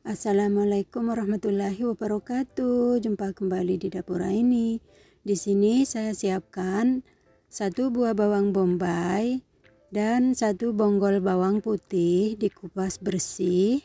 Assalamualaikum warahmatullahi wabarakatuh. Jumpa kembali di dapur ini. Di sini saya siapkan 1 buah bawang bombay dan 1 bonggol bawang putih dikupas bersih.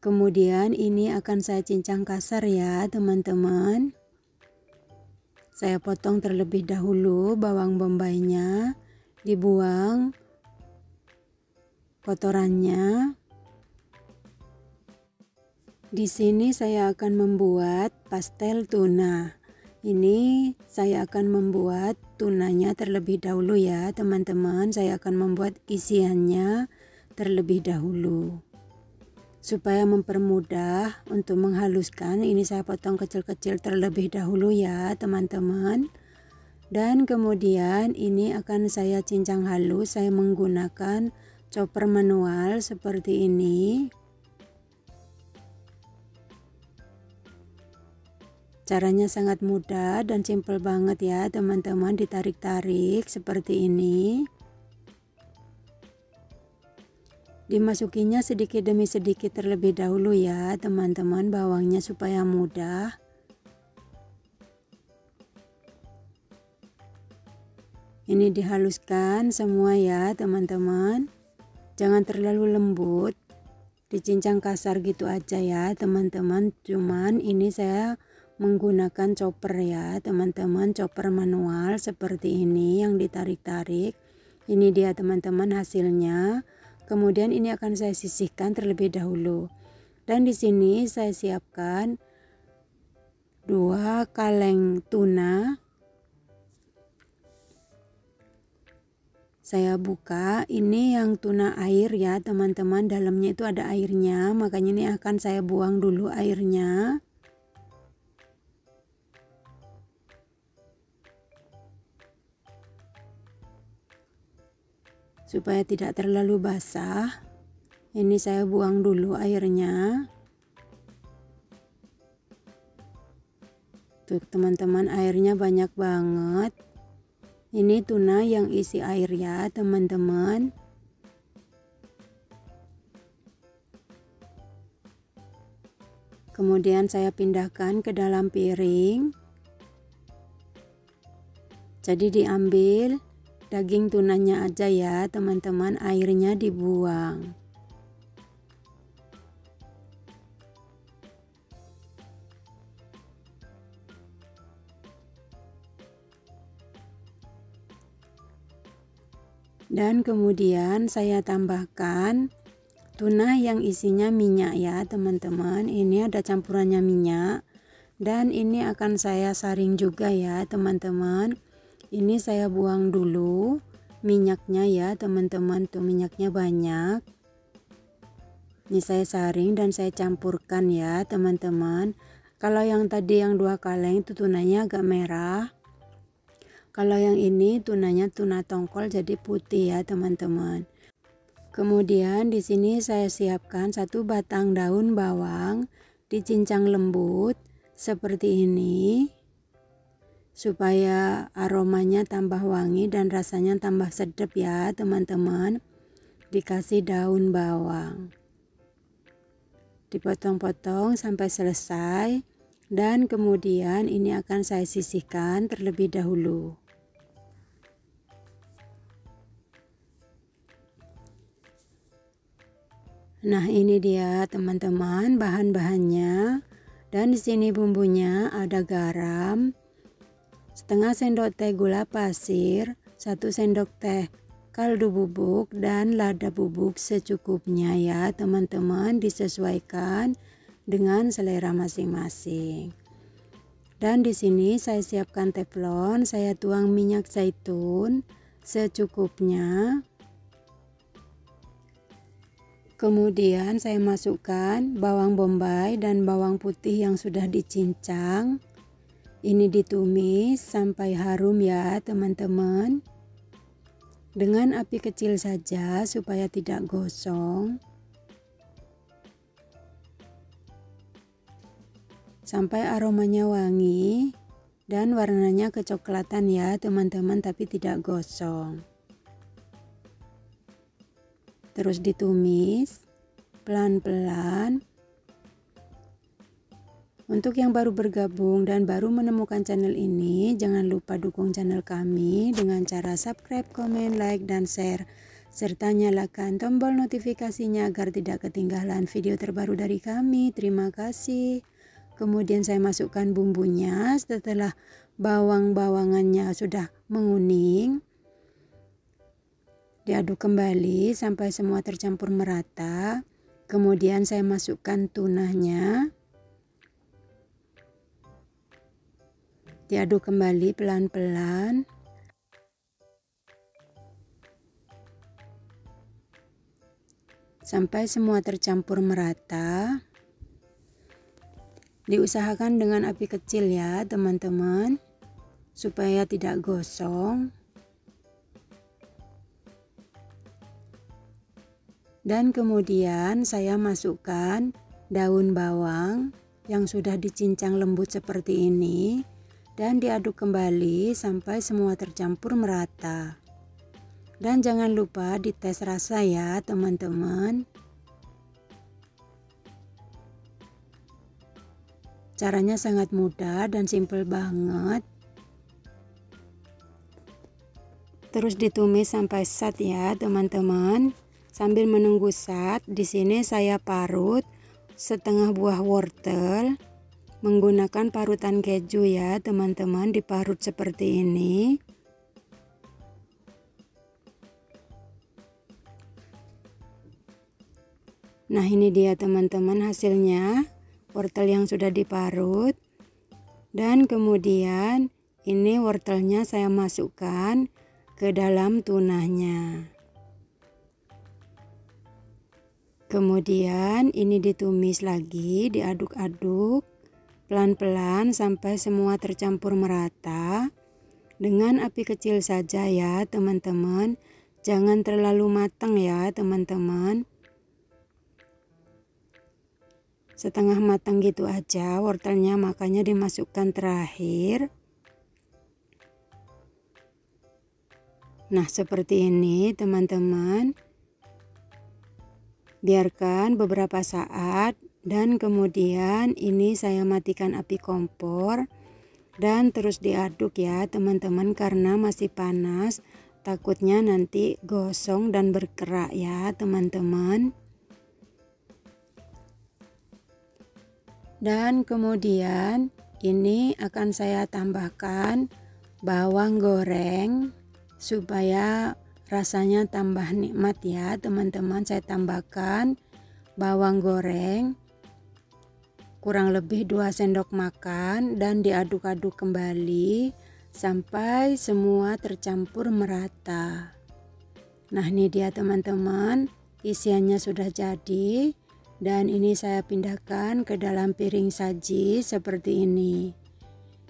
Kemudian ini akan saya cincang kasar ya teman-teman. Saya potong terlebih dahulu bawang bombaynya, dibuang kotorannya. Di sini saya akan membuat pastel tuna. Ini saya akan membuat tunanya terlebih dahulu ya teman-teman. Saya akan membuat isiannya terlebih dahulu. Supaya mempermudah untuk menghaluskan, ini saya potong kecil-kecil terlebih dahulu ya teman-teman. Dan kemudian ini akan saya cincang halus. Saya menggunakan chopper manual seperti ini. Caranya sangat mudah dan simple banget ya teman-teman, ditarik-tarik seperti ini. Dimasukinya sedikit demi sedikit terlebih dahulu ya teman-teman bawangnya supaya mudah. Ini dihaluskan semua ya teman-teman. Jangan terlalu lembut, dicincang kasar gitu aja ya teman-teman. Cuman ini saya menggunakan chopper ya teman-teman, chopper manual seperti ini yang ditarik-tarik. Ini dia teman-teman hasilnya. Kemudian ini akan saya sisihkan terlebih dahulu. Dan di sini saya siapkan 2 kaleng tuna. Saya buka, ini yang tuna air ya teman-teman, dalamnya itu ada airnya, makanya ini akan saya buang dulu airnya. Supaya tidak terlalu basah, ini saya buang dulu airnya. Tuh teman-teman, airnya banyak banget. Ini tuna yang isi air ya teman-teman. Kemudian saya pindahkan ke dalam piring. Jadi diambil daging tunanya aja ya teman-teman, airnya dibuang. Dan kemudian saya tambahkan tuna yang isinya minyak ya teman-teman. Ini ada campurannya minyak. Dan ini akan saya saring juga ya teman-teman. Ini saya buang dulu minyaknya ya teman-teman, tuh minyaknya banyak. Ini saya saring dan saya campurkan ya teman-teman. Kalau yang tadi yang 2 kaleng itu tunanya agak merah. Kalau yang ini tunanya tuna tongkol jadi putih ya teman-teman. Kemudian di sini saya siapkan 1 batang daun bawang dicincang lembut seperti ini. Supaya aromanya tambah wangi dan rasanya tambah sedap ya teman-teman. Dikasih daun bawang, dipotong-potong sampai selesai. Dan kemudian ini akan saya sisihkan terlebih dahulu. Nah ini dia teman-teman bahan-bahannya. Dan di sini bumbunya ada garam, setengah sendok teh gula pasir, 1 sendok teh kaldu bubuk, dan lada bubuk secukupnya ya teman-teman, disesuaikan dengan selera masing-masing. Dan di sini saya siapkan teflon, saya tuang minyak zaitun secukupnya. Kemudian saya masukkan bawang bombay dan bawang putih yang sudah dicincang. Ini ditumis sampai harum ya teman-teman. Dengan api kecil saja supaya tidak gosong. Sampai aromanya wangi dan warnanya kecoklatan ya teman-teman, tapi tidak gosong. Terus ditumis pelan-pelan Untuk yang baru bergabung dan baru menemukan channel ini, jangan lupa dukung channel kami dengan cara subscribe, komen, like, dan share. Serta nyalakan tombol notifikasinya agar tidak ketinggalan video terbaru dari kami. Terima kasih. Kemudian saya masukkan bumbunya setelah bawang-bawangannya sudah menguning. Diaduk kembali sampai semua tercampur merata. Kemudian saya masukkan tunanya. Diaduk kembali pelan-pelan. Sampai semua tercampur merata. Diusahakan dengan api kecil ya teman-teman, supaya tidak gosong. Dan kemudian saya masukkan daun bawang yang sudah dicincang lembut seperti ini. Dan diaduk kembali sampai semua tercampur merata. Dan jangan lupa dites rasa ya teman-teman. Caranya sangat mudah dan simple banget. Terus ditumis sampai sat ya teman-teman. Sambil menunggu sat, di sini saya parut setengah buah wortel. Menggunakan parutan keju ya teman-teman, diparut seperti ini. Nah ini dia teman-teman hasilnya, wortel yang sudah diparut. Dan kemudian ini wortelnya saya masukkan ke dalam tunanya. Kemudian ini ditumis lagi, diaduk-aduk pelan-pelan sampai semua tercampur merata. Dengan api kecil saja ya teman-teman. Jangan terlalu matang ya teman-teman. Setengah matang gitu aja wortelnya, makanya dimasukkan terakhir. Nah seperti ini teman-teman. Biarkan beberapa saat. Dan kemudian ini saya matikan api kompor dan terus diaduk ya teman-teman, karena masih panas, takutnya nanti gosong dan berkerak ya teman-teman. Dan kemudian ini akan saya tambahkan bawang goreng supaya rasanya tambah nikmat ya teman-teman. Saya tambahkan bawang goreng kurang lebih 2 sendok makan dan diaduk-aduk kembali sampai semua tercampur merata. Nah ini dia teman-teman, isiannya sudah jadi dan ini saya pindahkan ke dalam piring saji seperti ini.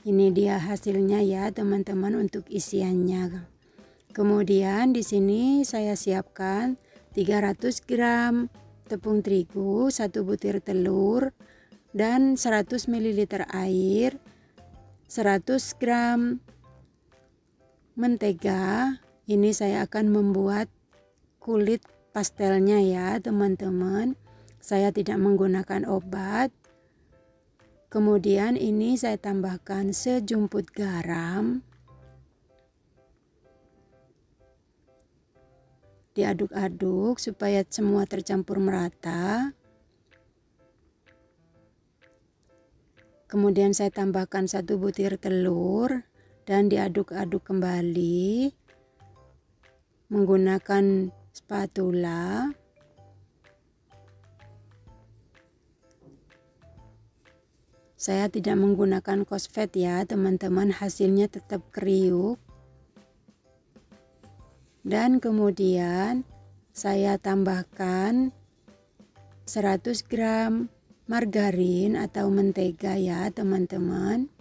Ini dia hasilnya ya teman-teman untuk isiannya. Kemudian di sini saya siapkan 300 gram tepung terigu, 1 butir telur, dan 100 ml air, 100 gram mentega. Ini saya akan membuat kulit pastelnya ya teman-teman. Saya tidak menggunakan obat. Kemudian ini saya tambahkan sejumput garam. Diaduk-aduk supaya semua tercampur merata. Kemudian saya tambahkan 1 butir telur dan diaduk-aduk kembali menggunakan spatula. Saya tidak menggunakan kosvet ya teman-teman, hasilnya tetap kriuk. Dan kemudian saya tambahkan 100 gram margarin atau mentega ya teman-teman.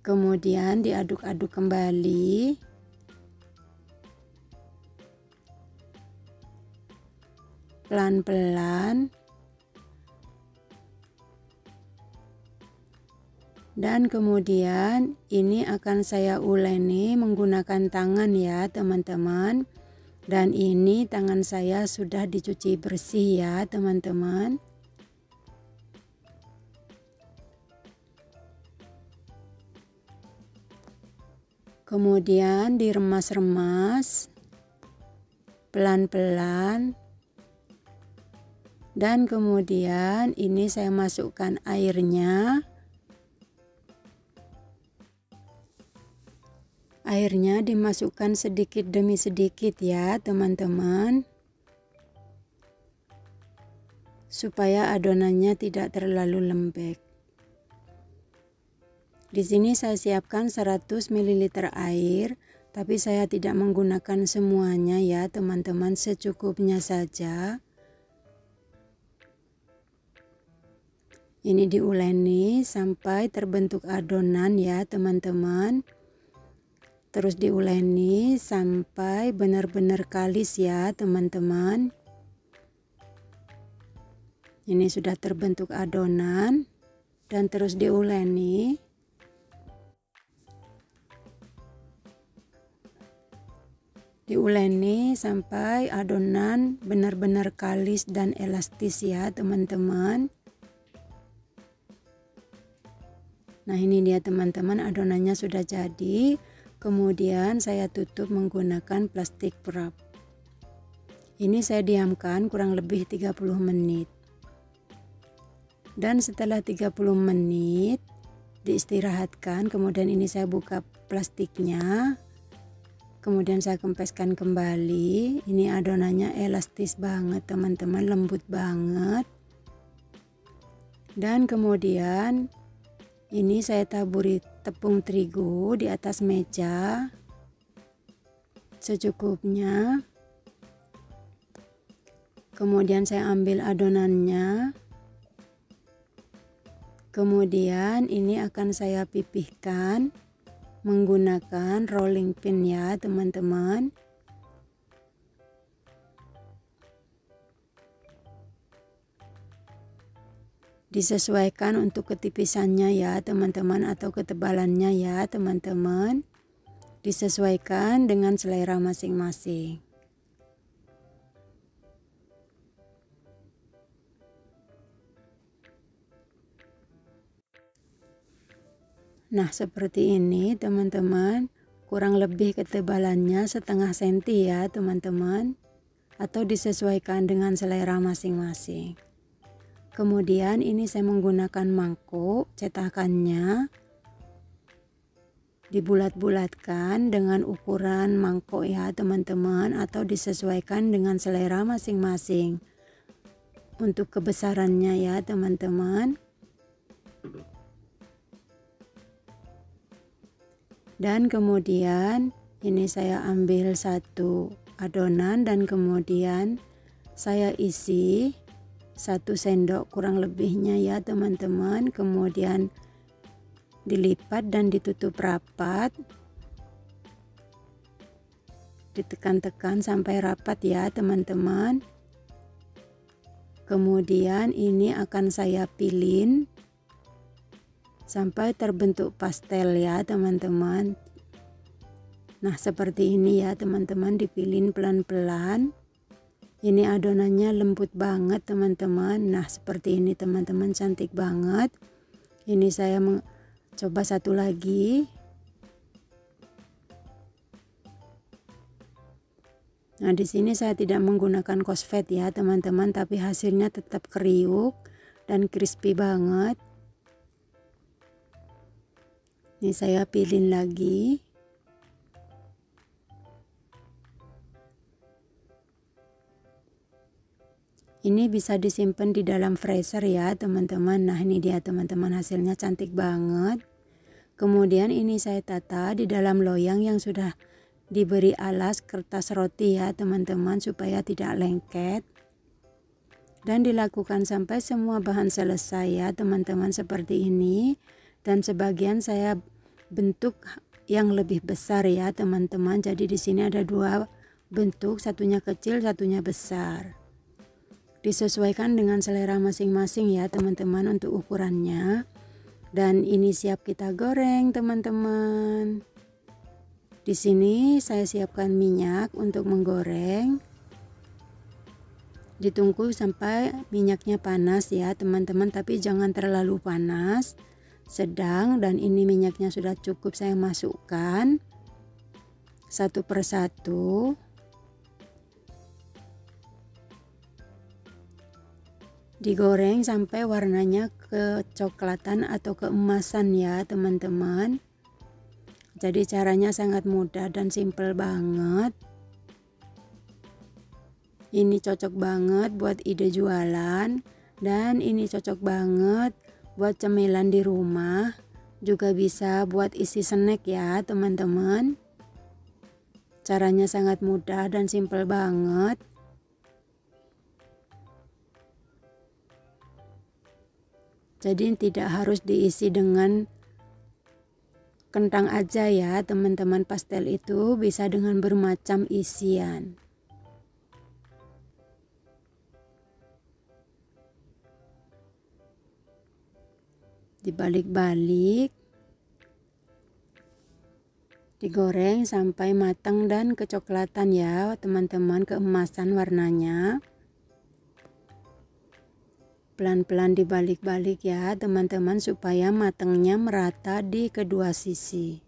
Kemudian diaduk-aduk kembali. Pelan-pelan. Dan kemudian ini akan saya uleni menggunakan tangan ya teman-teman. Dan ini tangan saya sudah dicuci bersih ya teman-teman. Kemudian diremas-remas pelan-pelan, dan kemudian ini saya masukkan airnya. Airnya dimasukkan sedikit demi sedikit ya teman-teman, supaya adonannya tidak terlalu lembek. Di sini saya siapkan 100 ml air, tapi saya tidak menggunakan semuanya ya teman-teman, secukupnya saja. Ini diuleni sampai terbentuk adonan ya teman-teman. Terus diuleni sampai benar-benar kalis ya teman-teman. Ini sudah terbentuk adonan dan terus diuleni. Diuleni sampai adonan benar-benar kalis dan elastis ya teman-teman. Nah ini dia teman-teman, adonannya sudah jadi. Kemudian saya tutup menggunakan plastik wrap. Ini saya diamkan kurang lebih 30 menit. Dan setelah 30 menit diistirahatkan, kemudian ini saya buka plastiknya. Kemudian saya kempeskan kembali. Ini adonannya elastis banget teman-teman, lembut banget. Dan kemudian ini saya taburi tepung terigu di atas meja secukupnya. Kemudian saya ambil adonannya. Kemudian ini akan saya pipihkan menggunakan rolling pin ya teman-teman. Disesuaikan untuk ketipisannya ya teman-teman, atau ketebalannya ya teman-teman. Disesuaikan dengan selera masing-masing. Nah seperti ini teman-teman, kurang lebih ketebalannya setengah senti ya teman-teman, atau disesuaikan dengan selera masing-masing. Kemudian ini saya menggunakan mangkuk cetakannya, dibulat-bulatkan dengan ukuran mangkuk ya teman-teman, atau disesuaikan dengan selera masing-masing untuk kebesarannya ya teman-teman. Dan kemudian ini saya ambil satu adonan dan kemudian saya isi 1 sendok kurang lebihnya ya teman-teman. Kemudian dilipat dan ditutup rapat. Ditekan-tekan sampai rapat ya teman-teman. Kemudian ini akan saya pilin sampai terbentuk pastel ya teman-teman. Nah seperti ini ya teman-teman, dipilin pelan-pelan. Ini adonannya lembut banget teman-teman. Nah seperti ini teman-teman, cantik banget. Ini saya coba satu lagi. Nah di sini saya tidak menggunakan cosfet ya teman-teman, tapi hasilnya tetap kriuk dan crispy banget. Ini saya pilih lagi. Ini bisa disimpan di dalam freezer ya teman-teman. Nah ini dia teman-teman, hasilnya cantik banget. Kemudian ini saya tata di dalam loyang yang sudah diberi alas kertas roti ya teman-teman, supaya tidak lengket. Dan dilakukan sampai semua bahan selesai ya teman-teman, seperti ini. Dan sebagian saya bentuk yang lebih besar ya teman-teman. Jadi di sini ada 2 bentuk, satunya kecil, satunya besar. Disesuaikan dengan selera masing-masing ya teman-teman untuk ukurannya. Dan ini siap kita goreng teman-teman. Di sini saya siapkan minyak untuk menggoreng. Ditunggu sampai minyaknya panas ya teman-teman, tapi jangan terlalu panas, sedang. Dan ini minyaknya sudah cukup saya masukkan. satu persatu. Digoreng sampai warnanya kecoklatan atau keemasan ya teman-teman. Jadi caranya sangat mudah dan simple banget. Ini cocok banget buat ide jualan, dan ini cocok banget buat cemilan di rumah. Juga bisa buat isi snack ya teman-teman. Caranya sangat mudah dan simple banget. Jadi tidak harus diisi dengan kentang aja ya teman-teman. Pastel itu bisa dengan bermacam isian. Dibalik-balik, digoreng sampai matang dan kecoklatan ya teman-teman, keemasan warnanya. Pelan-pelan dibalik-balik ya teman-teman, supaya matangnya merata di kedua sisi.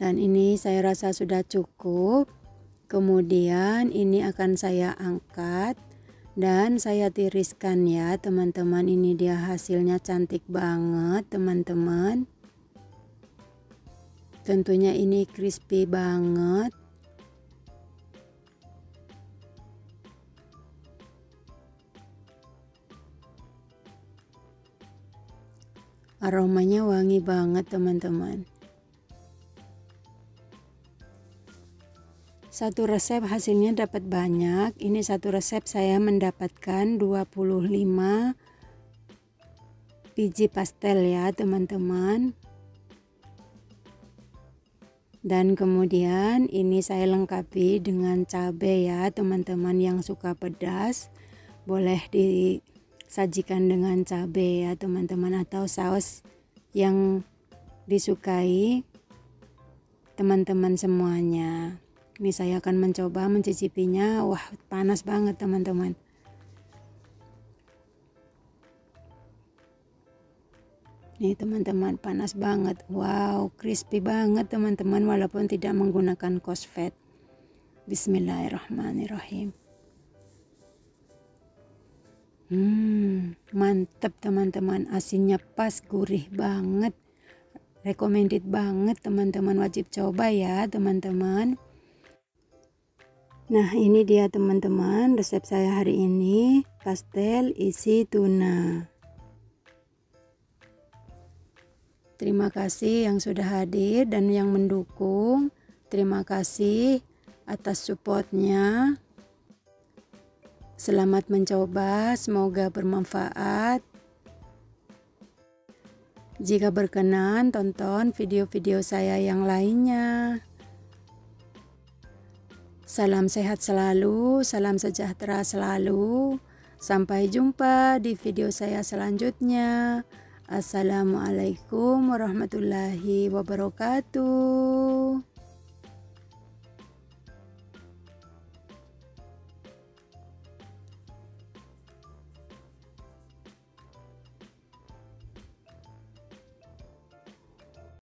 Dan ini saya rasa sudah cukup. Kemudian ini akan saya angkat dan saya tiriskan ya teman-teman. Ini dia hasilnya, cantik banget teman-teman. Tentunya ini crispy banget. Aromanya wangi banget teman-teman. Satu resep hasilnya dapat banyak. Ini satu resep saya mendapatkan 25 biji pastel ya teman-teman. Dan kemudian ini saya lengkapi dengan cabai ya teman-teman. Yang suka pedas boleh disajikan dengan cabai ya teman-teman, atau saus yang disukai teman-teman semuanya. Ini saya akan mencoba mencicipinya. Wah, panas banget teman-teman. Nih teman-teman, panas banget. Wow, crispy banget teman-teman, walaupun tidak menggunakan cosfet. Bismillahirrahmanirrahim. Mantep teman-teman, asinnya pas, gurih banget. Recommended banget teman-teman, wajib coba ya teman-teman. Nah ini dia teman-teman resep saya hari ini, pastel isi tuna. Terima kasih yang sudah hadir dan yang mendukung. Terima kasih atas supportnya. Selamat mencoba, semoga bermanfaat. Jika berkenan, tonton video-video saya yang lainnya. Salam sehat selalu, salam sejahtera selalu. Sampai jumpa di video saya selanjutnya. Assalamualaikum warahmatullahi wabarakatuh.